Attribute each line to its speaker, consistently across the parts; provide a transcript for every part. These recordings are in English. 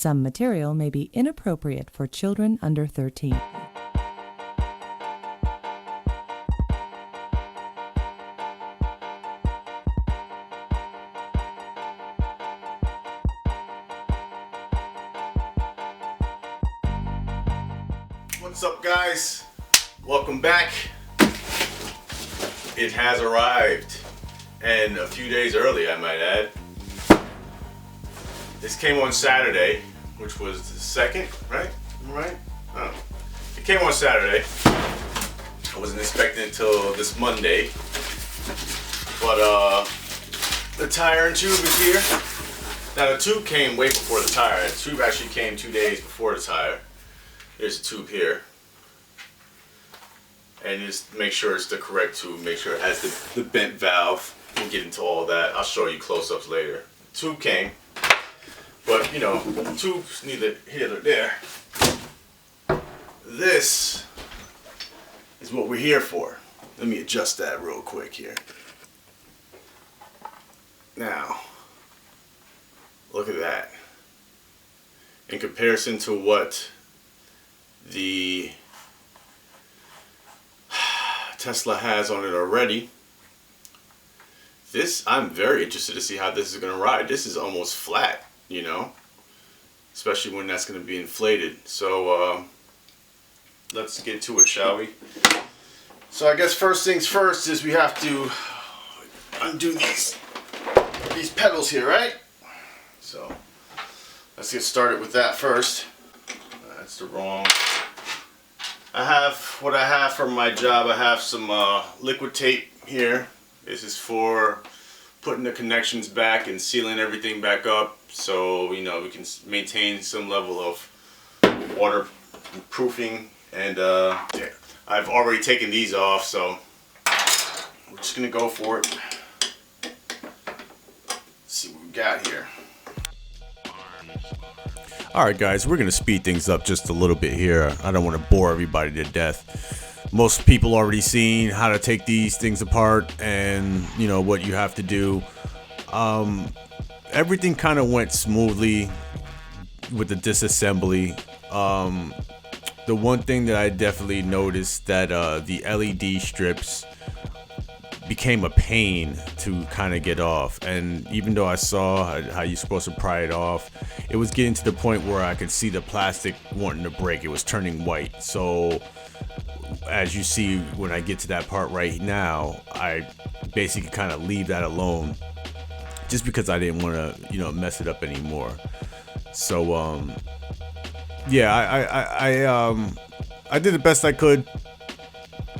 Speaker 1: Some material may be inappropriate for children under 13.
Speaker 2: What's up, guys? Welcome back. It has arrived, and a few days early, I might add. This came on Saturday, which was the 2nd, right? Right? Oh. It came on Saturday. I wasn't expecting it till this Monday, but the tire and tube is here. Now the tube came way before the tire. The tube actually came 2 days before the tire. There's a tube here. And just make sure it's the correct tube, make sure it has the bent valve. We'll get into all that. I'll show you close-ups later. The tube came, but you know, the tube's neither here nor there. This is what we're here for. Let me adjust that real quick here. Now, look at that. In comparison to what the Tesla has on it already, this, I'm very interested to see how this is going to ride. This is almost flat, you know, especially when that's going to be inflated. So let's get to it, shall we? So I guess first things first is we have to undo these pedals here, right? So let's get started with that first. That's the wrong. What I have for my job. I have some liquid tape here. This is for putting the connections back and sealing everything back up, so you know we can maintain some level of waterproofing. And I've already taken these off, so we're just gonna go for it. Let's see what we got here.
Speaker 3: Alright guys, we're going to speed things up just a little bit here. I don't want to bore everybody to death. Most people already seen how to take these things apart and you know what you have to do. Everything kind of went smoothly with the disassembly. The one thing that I definitely noticed that the LED strips became a pain to kind of get off, and even though I saw how you're supposed to pry it off, it was getting to the point where I could see the plastic wanting to break. It was turning white. So as you see, when I get to that part right now, I basically kind of leave that alone just because I didn't want to, you know, mess it up anymore. So yeah, I did the best I could,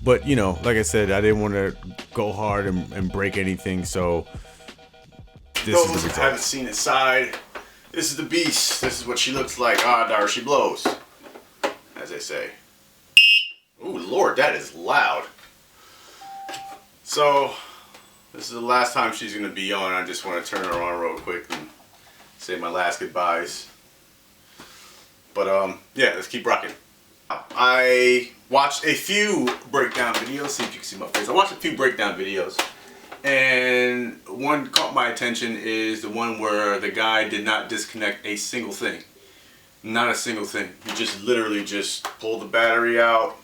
Speaker 3: but you know, like I said, I didn't want to go hard and break anything. So this is the result.
Speaker 2: I haven't seen inside. This is the beast. This is what she looks like. Ah, there she blows, as they say. Ooh, Lord, that is loud. So this is the last time she's gonna be on. I just want to turn her on real quick and say my last goodbyes. But yeah, let's keep rocking. I watched a few breakdown videos. See if you can see my face. I watched a few breakdown videos, and one caught my attention is the one where the guy did not disconnect a single thing. Not a single thing. He just literally just pulled the battery out,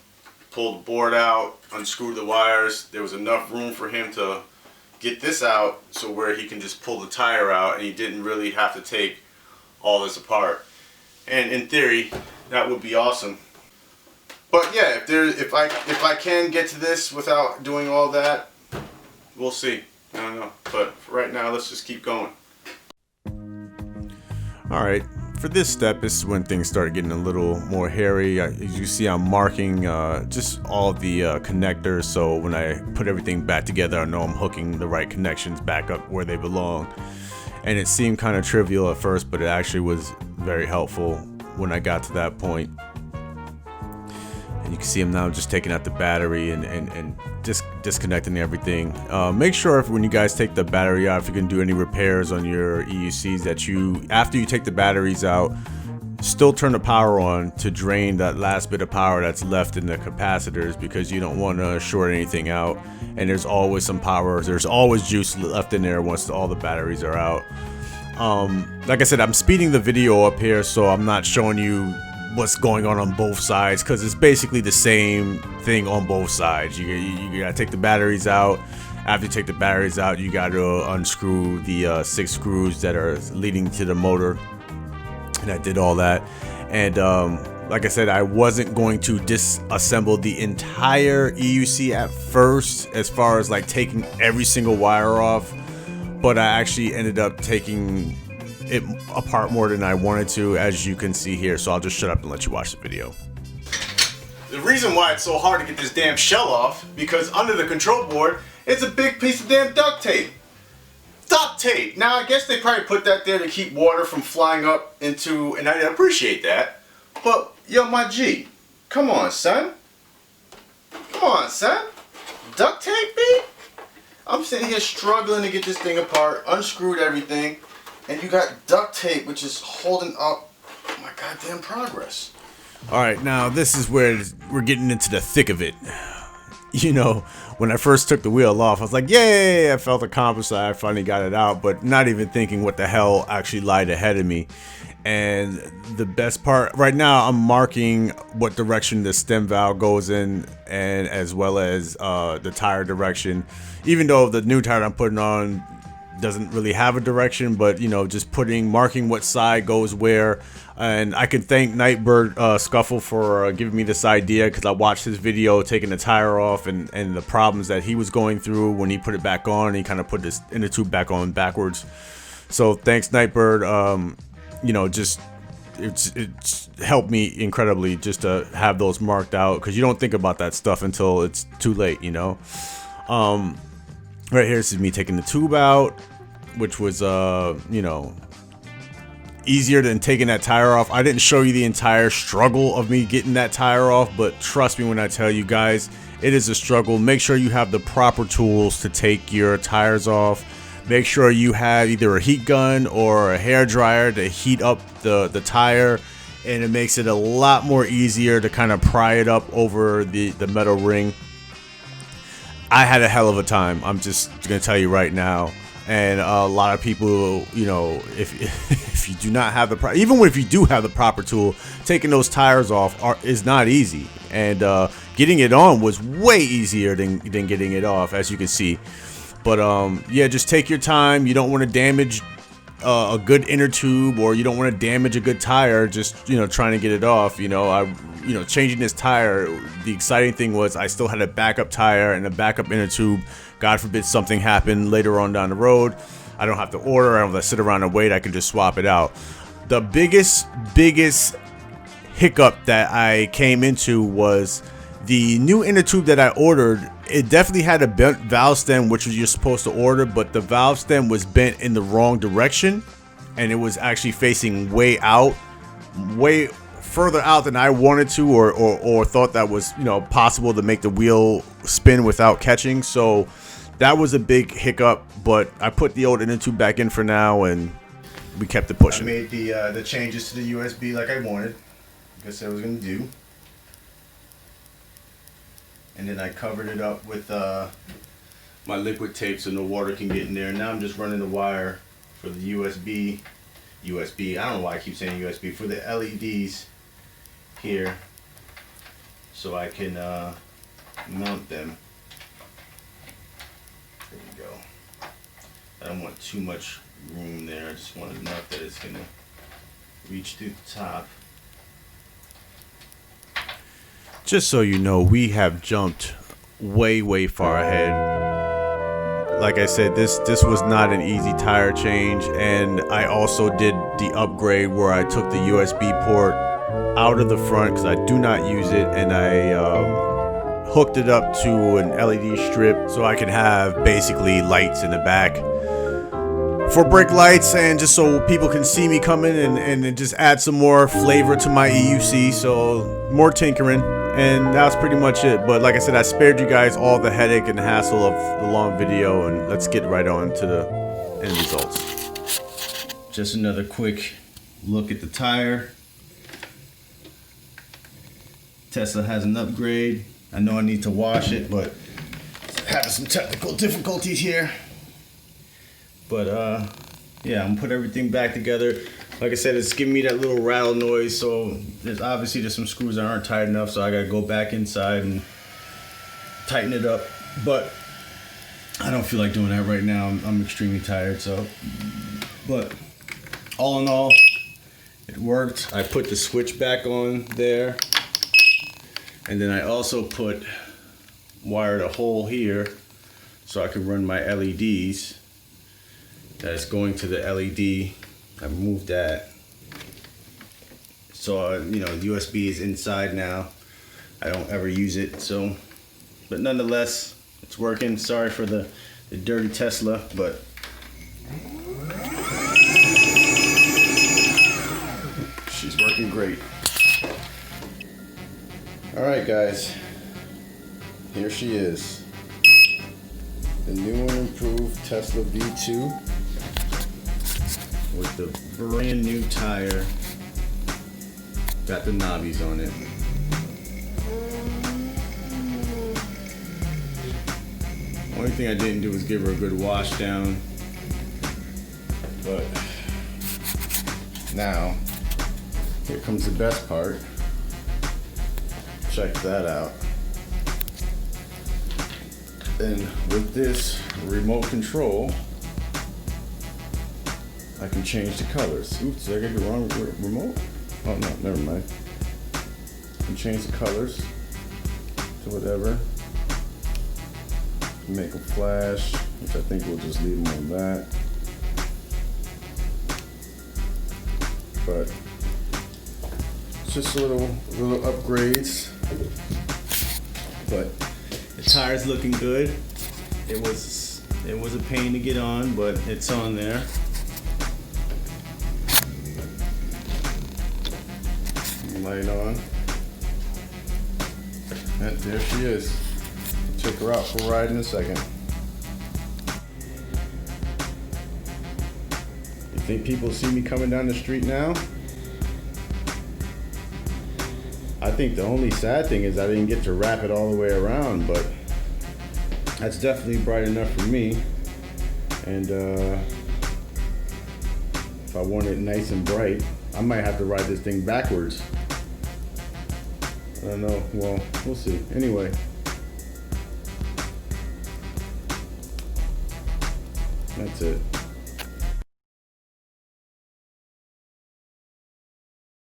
Speaker 2: pulled the board out, unscrewed the wires. There was enough room for him to get this out so where he can just pull the tire out, and he didn't really have to take all this apart. And in theory, that would be awesome. But yeah, if I can get to this without doing all that, we'll see. I don't know. But for right now, let's just keep going.
Speaker 3: Alright, for this step, this is when things start getting a little more hairy. As you see, I'm marking just all the connectors, so when I put everything back together, I know I'm hooking the right connections back up where they belong. And it seemed kind of trivial at first, but it actually was very helpful when I got to that point. And you can see I'm now just taking out the battery and just disconnecting everything. Make sure when you guys take the battery out, if you can do any repairs on your EUCs, that you, after you take the batteries out, still turn the power on to drain that last bit of power that's left in the capacitors, because you don't want to short anything out. And there's always some power, there's always juice left in there once all the batteries are out. Like I said, I'm speeding the video up here, so I'm not showing you what's going on both sides, because it's basically the same thing on both sides. You gotta take the batteries out. After you take the batteries out, you gotta unscrew the 6 screws that are leading to the motor, and I did all that. And like I said, I wasn't going to disassemble the entire EUC at first, as far as like taking every single wire off, but I actually ended up taking it apart more than I wanted to, as you can see here. So I'll just shut up and let you watch the video.
Speaker 2: The reason why it's so hard to get this damn shell off, because under the control board, it's a big piece of damn duct tape. Duct tape! Now I guess they probably put that there to keep water from flying up into, and I appreciate that. But, yo, my G, come on, son. Come on, son. Duct tape, B? I'm sitting here struggling to get this thing apart, unscrewed everything, and you got duct tape which is holding up my goddamn progress.
Speaker 3: Alright, now this is where we're getting into the thick of it. You know, when I first took the wheel off, I was like, yay, I felt accomplished, I finally got it out, but not even thinking what the hell actually lied ahead of me. And the best part, right now I'm marking what direction the stem valve goes in, and as well as the tire direction. Even though the new tire I'm putting on doesn't really have a direction, but you know, just marking what side goes where. And I can thank Nightbird Scuffle for giving me this idea, because I watched his video taking the tire off and the problems that he was going through when he put it back on. He kind of put this inner tube back on backwards. So thanks, Nightbird. You know, just it's helped me incredibly just to have those marked out, because you don't think about that stuff until it's too late, you know. Right here, this is me taking the tube out, which was you know, easier than taking that tire off. I didn't show you the entire struggle of me getting that tire off, but trust me when I tell you guys, it is a struggle. Make sure you have the proper tools to take your tires off. Make sure you have either a heat gun or a hair dryer to heat up the tire, and it makes it a lot more easier to kind of pry it up over the metal ring. I had a hell of a time, I'm just gonna tell you right now. And a lot of people, you know, if you do not have even if you do have the proper tool, taking those tires off is not easy. And getting it on was way easier than getting it off, as you can see. But yeah, just take your time. You don't want to damage a good inner tube, or you don't want to damage a good tire just, you know, trying to get it off. You know, changing this tire, the exciting thing was I still had a backup tire and a backup inner tube. God forbid something happened later on down the road. I don't have to order, I don't have to sit around and wait, I can just swap it out. The biggest hiccup that I came into was the new inner tube that I ordered. It definitely had a bent valve stem, which you're supposed to order, but the valve stem was bent in the wrong direction, and it was actually facing way further out than I wanted to, or thought that was, you know, possible to make the wheel spin without catching. So that was a big hiccup, but I put the old inner tube back in for now, and we kept it pushing.
Speaker 2: I made the changes to the USB like I wanted, like I said I was gonna do. And then I covered it up with my liquid tape so no water can get in there. Now I'm just running the wire for the USB, I don't know why I keep saying USB, for the LEDs here, so I can mount them. There we go. I don't want too much room there, I just want enough that it's going to reach through the top.
Speaker 3: Just so you know, we have jumped way far ahead. Like I said, this was not an easy tire change, and I also did the upgrade where I took the USB port out of the front because I do not use it, and I hooked it up to an LED strip so I could have basically lights in the back for brake lights, and just so people can see me coming, and just add some more flavor to my EUC. So more tinkering, and that's pretty much it. But like I said, I spared you guys all the headache and hassle of the long video, and let's get right on to the end results.
Speaker 2: Just another quick look at the tire. Tesla has an upgrade. I know I need to wash it, but having some technical difficulties here. But
Speaker 3: yeah, I'm gonna put everything back together. Like I said, it's giving me that little rattle noise, so there's some screws that aren't tight enough, so I gotta go back inside and tighten it up. But I don't feel like doing that right now. I'm extremely tired, so. But all in all, it worked. I put the switch back on there, and then I also wired a hole here so I can run my LEDs. That's going to the LED. I moved that. So, you know, the USB is inside now. I don't ever use it, so, but nonetheless, it's working. Sorry for the dirty Tesla, but she's working great. All right, guys, here she is. The new and improved Tesla V2 with the brand new tire. Got the knobbies on it. Only thing I didn't do was give her a good wash down. But now, here comes the best part. Check that out. And with this remote control, I can change the colors. Oops, did I get the wrong remote? Oh no, never mind. I can change the colors to whatever. Make a flash, which I think we'll just leave them on that. But it's just little upgrades. But the tire's looking good. It was a pain to get on, but it's on there. Light on. And there she is. I'll take her out for a ride in a second. You think people see me coming down the street now? I think the only sad thing is I didn't get to wrap it all the way around, but that's definitely bright enough for me. And if I want it nice and bright, I might have to ride this thing backwards. I don't know. Well, we'll see. Anyway. That's it.